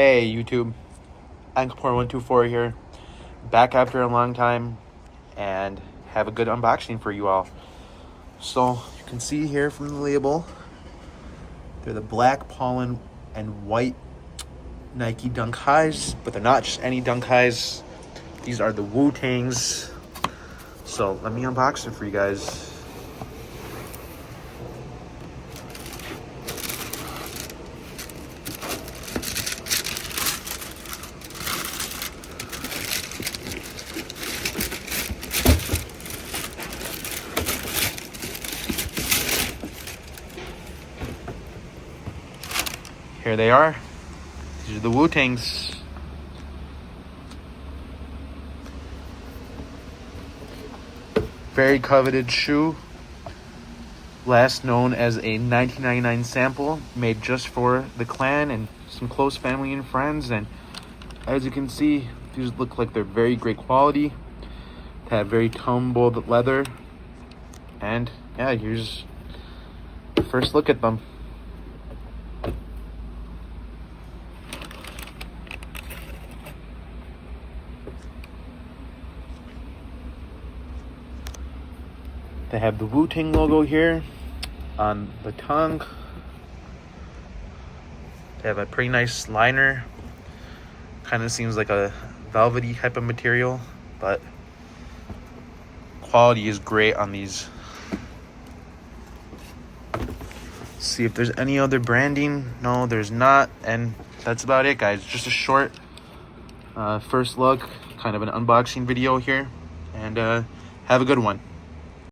Hey YouTube, Anklepore124 here, back after a long time, and have a good unboxing for you all. So you can see here from the label, they're the black pollen and white Nike Dunk Highs, but they're not just any Dunk Highs. These are the Wu-Tangs. So let me unbox it for you guys. Here they are. These are the Wu-Tangs. Very coveted shoe. Last known as a 1999 sample made just for the clan and some close family and friends. And as you can see, these look like they're very great quality. They have very tumbled leather. And yeah, here's the first look at them. They have the Wu-Tang logo here on the tongue. They have a pretty nice liner. Kind of seems like a velvety type of material, but quality is great on these. Let's see if there's any other branding. No, there's not. And that's about it, guys. Just a short first look, kind of an unboxing video here. And have a good one.